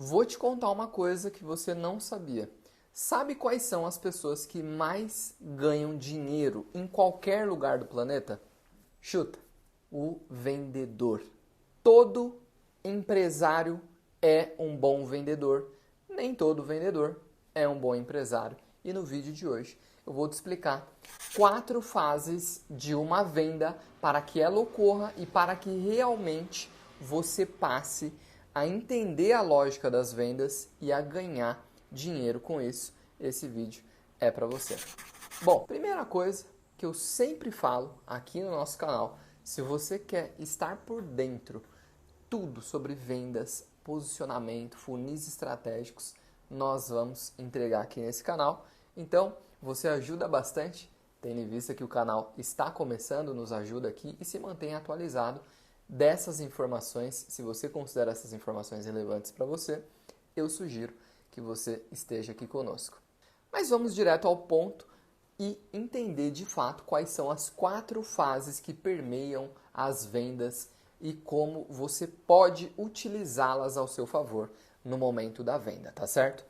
Vou te contar uma coisa que você não sabia. Sabe quais são as pessoas que mais ganham dinheiro em qualquer lugar do planeta? Chuta. O vendedor. Todo empresário é um bom vendedor. Nem todo vendedor é um bom empresário. E no vídeo de hoje eu vou te explicar 4 fases de uma venda para que ela ocorra e para que realmente você passe a entender a lógica das vendas e a ganhar dinheiro com isso. Esse vídeo é para você. Bom, primeira coisa que eu sempre falo aqui no nosso canal, se você quer estar por dentro tudo sobre vendas, posicionamento, funis estratégicos, nós vamos entregar aqui nesse canal. Então, você ajuda bastante, tendo em vista que o canal está começando, nos ajuda aqui e se mantém atualizado dessas informações. Se você considera essas informações relevantes para você, eu sugiro que você esteja aqui conosco. Mas vamos direto ao ponto e entender de fato quais são as 4 fases que permeiam as vendas e como você pode utilizá-las ao seu favor no momento da venda, tá certo?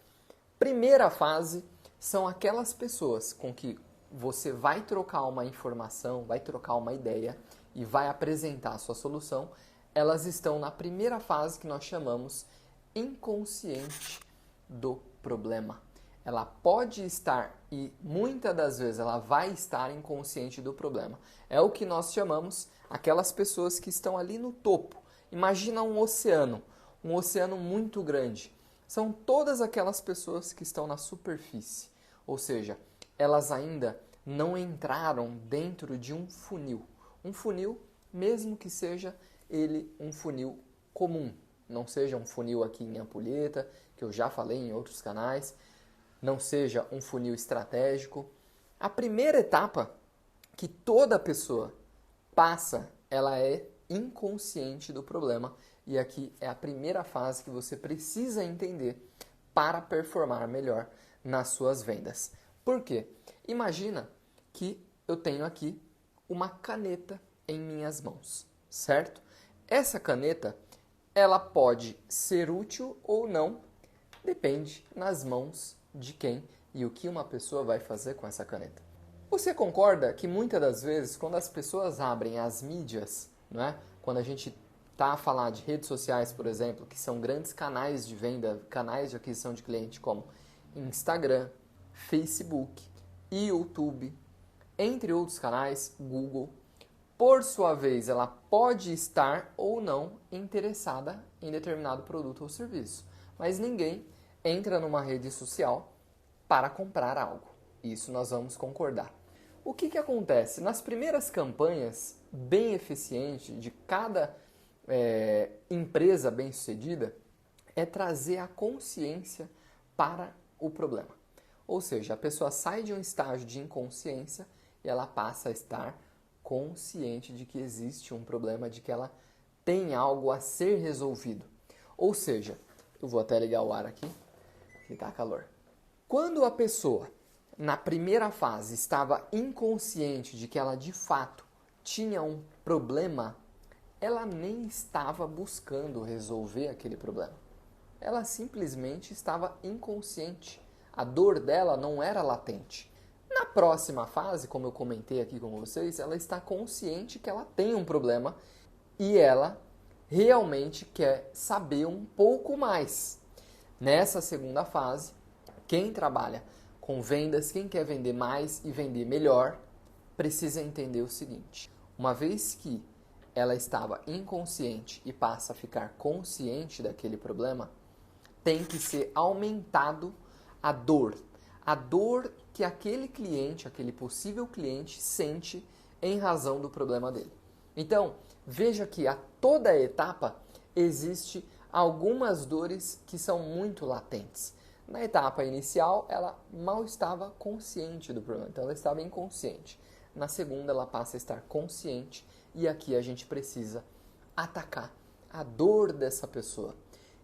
Primeira fase são aquelas pessoas com que você vai trocar uma informação, vai trocar uma ideia e vai apresentar a sua solução. Elas estão na primeira fase que nós chamamos inconsciente do problema. Ela pode estar, e muitas das vezes ela vai estar inconsciente do problema. É o que nós chamamos aquelas pessoas que estão ali no topo. Imagina um oceano muito grande. São todas aquelas pessoas que estão na superfície, ou seja, elas ainda não entraram dentro de um funil. Um funil, mesmo que seja ele um funil comum, não seja um funil aqui em ampulheta, que eu já falei em outros canais, não seja um funil estratégico. A primeira etapa que toda pessoa passa, ela é inconsciente do problema. E aqui é a primeira fase que você precisa entender para performar melhor nas suas vendas. Por quê? Imagina que eu tenho aqui uma caneta em minhas mãos, certo? Essa caneta, ela pode ser útil ou não, depende nas mãos de quem e o que uma pessoa vai fazer com essa caneta. Você concorda que muitas das vezes, quando as pessoas abrem as mídias, não é? Quando a gente está a falar de redes sociais, por exemplo, que são grandes canais de venda, canais de aquisição de cliente como Instagram, Facebook, YouTube, entre outros canais, Google, por sua vez, ela pode estar ou não interessada em determinado produto ou serviço, mas ninguém entra numa rede social para comprar algo. Isso nós vamos concordar. O que acontece? Nas primeiras campanhas bem eficientes de cada empresa bem-sucedida é trazer a consciência para o problema. Ou seja, a pessoa sai de um estágio de inconsciência e ela passa a estar consciente de que existe um problema, de que ela tem algo a ser resolvido. Ou seja, eu vou até ligar o ar aqui, que está calor. Quando a pessoa, na primeira fase, estava inconsciente de que ela de fato tinha um problema, ela nem estava buscando resolver aquele problema. Ela simplesmente estava inconsciente. A dor dela não era latente. Na próxima fase, como eu comentei aqui com vocês, ela está consciente que ela tem um problema e ela realmente quer saber um pouco mais. Nessa segunda fase, quem trabalha com vendas, quem quer vender mais e vender melhor, precisa entender o seguinte: uma vez que ela estava inconsciente e passa a ficar consciente daquele problema, tem que ser aumentado a dor que aquele cliente, aquele possível cliente sente em razão do problema dele. Então, veja que a toda etapa existe algumas dores que são muito latentes. Na etapa inicial, ela mal estava consciente do problema, então ela estava inconsciente. Na segunda, ela passa a estar consciente e aqui a gente precisa atacar a dor dessa pessoa.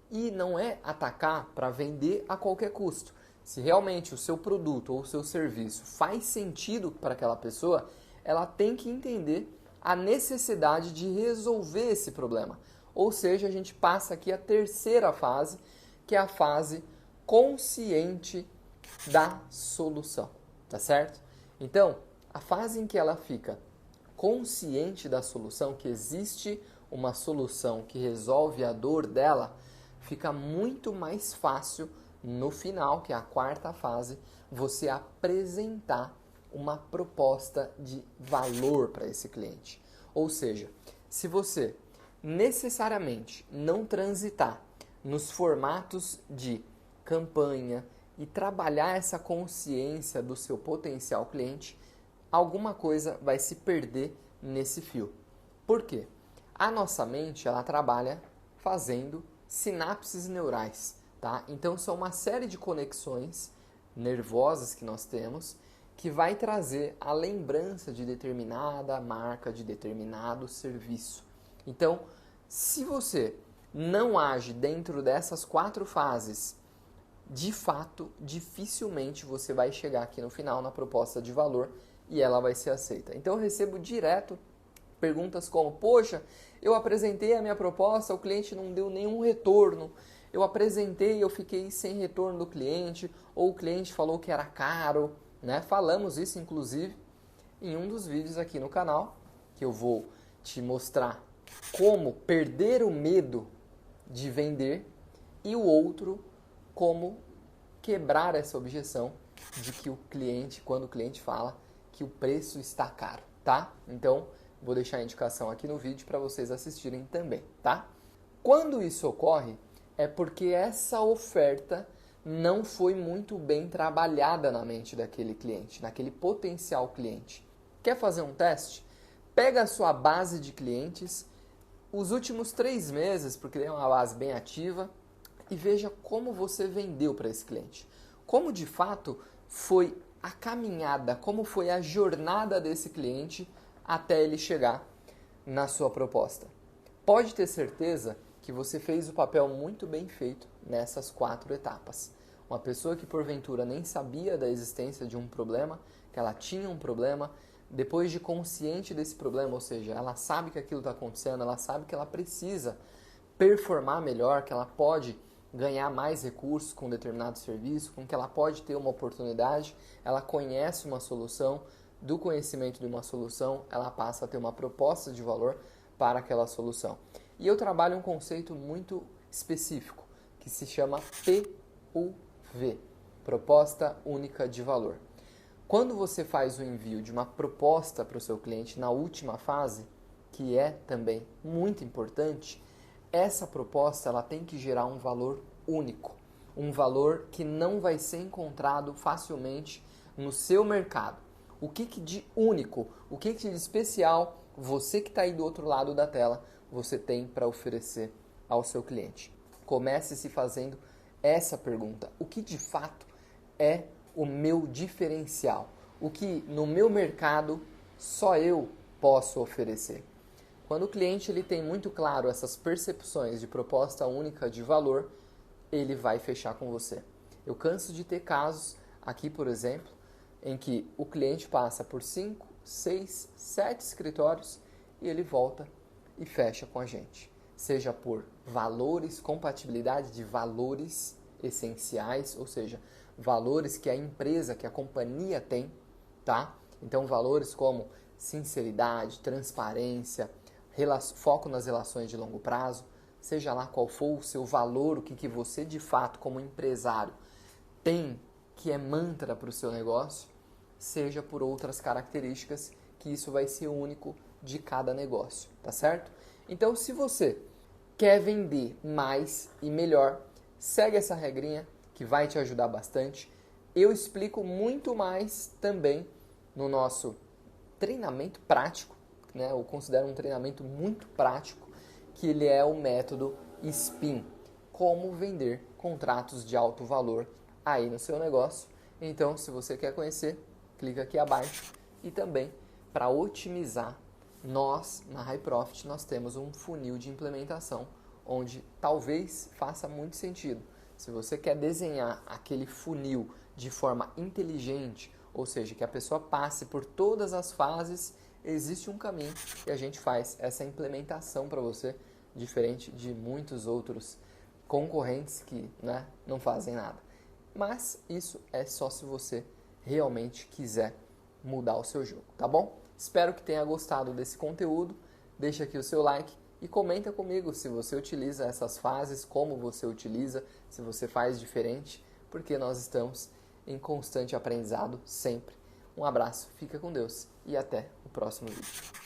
E não é atacar para vender a qualquer custo. Se realmente o seu produto ou o seu serviço faz sentido para aquela pessoa, ela tem que entender a necessidade de resolver esse problema. Ou seja, a gente passa aqui a terceira fase, que é a fase consciente da solução, tá certo? Então, a fase em que ela fica consciente da solução, que existe uma solução que resolve a dor dela, fica muito mais fácil no final, que é a quarta fase, você apresentar uma proposta de valor para esse cliente. Ou seja, se você necessariamente não transitar nos formatos de campanha e trabalhar essa consciência do seu potencial cliente, alguma coisa vai se perder nesse fio. Por quê? A nossa mente, ela trabalha fazendo sinapses neurais, tá? Então são uma série de conexões nervosas que nós temos que vai trazer a lembrança de determinada marca, de determinado serviço. Então, se você não age dentro dessas 4 fases, de fato, dificilmente você vai chegar aqui no final na proposta de valor e ela vai ser aceita. Então eu recebo direto perguntas como: poxa, eu apresentei a minha proposta, o cliente não deu nenhum retorno. Eu apresentei, eu fiquei sem retorno do cliente, ou o cliente falou que era caro, né? Falamos isso, inclusive, em um dos vídeos aqui no canal, que eu vou te mostrar como perder o medo de vender, e o outro, como quebrar essa objeção de que o cliente, quando o cliente fala que o preço está caro, tá? Então, vou deixar a indicação aqui no vídeo para vocês assistirem também, tá? Quando isso ocorre, é porque essa oferta não foi muito bem trabalhada na mente daquele cliente, naquele potencial cliente. Quer fazer um teste? Pega a sua base de clientes, os últimos 3 meses, porque é uma base bem ativa, e veja como você vendeu para esse cliente. Como de fato foi a caminhada, como foi a jornada desse cliente até ele chegar na sua proposta. Pode ter certeza que você fez o papel muito bem feito nessas 4 etapas. Uma pessoa que porventura nem sabia da existência de um problema, que ela tinha um problema, depois de consciente desse problema, ou seja, ela sabe que aquilo está acontecendo, ela sabe que ela precisa performar melhor, que ela pode ganhar mais recursos com determinado serviço, com que ela pode ter uma oportunidade, ela conhece uma solução, do conhecimento de uma solução, ela passa a ter uma proposta de valor para aquela solução. E eu trabalho um conceito muito específico, que se chama PUV, Proposta Única de Valor. Quando você faz o envio de uma proposta para o seu cliente na última fase, que é também muito importante, essa proposta ela tem que gerar um valor único, um valor que não vai ser encontrado facilmente no seu mercado. O que de único, o que de especial você que está aí do outro lado da tela, você tem para oferecer ao seu cliente? Comece se fazendo essa pergunta. O que de fato é o meu diferencial? O que no meu mercado só eu posso oferecer? Quando o cliente ele tem muito claro essas percepções de proposta única de valor, ele vai fechar com você. Eu canso de ter casos aqui, por exemplo, em que o cliente passa por 5, 6, 7 escritórios e ele volta e fecha com a gente. Seja por valores, compatibilidade de valores essenciais, ou seja, valores que a empresa, que a companhia tem, tá? Então, valores como sinceridade, transparência, foco nas relações de longo prazo, seja lá qual for o seu valor, o que você de fato como empresário tem que é mantra para o seu negócio, seja por outras características que isso vai ser único de cada negócio, tá certo? Então, se você quer vender mais e melhor, segue essa regrinha que vai te ajudar bastante. Eu explico muito mais também no nosso treinamento prático, né? Eu considero um treinamento muito prático, que ele é o método SPIN, como vender contratos de alto valor aí no seu negócio. Então, se você quer conhecer, clica aqui abaixo. E também, para otimizar, nós, na High Profit, nós temos um funil de implementação, onde talvez faça muito sentido. Se você quer desenhar aquele funil de forma inteligente, ou seja, que a pessoa passe por todas as fases, existe um caminho e a gente faz essa implementação para você, diferente de muitos outros concorrentes que, né, não fazem nada. Mas isso é só se você realmente quiser mudar o seu jogo, tá bom? Espero que tenha gostado desse conteúdo. Deixa aqui o seu like e comenta comigo se você utiliza essas fases, como você utiliza, se você faz diferente, porque nós estamos em constante aprendizado sempre. Um abraço, fica com Deus e até o próximo vídeo.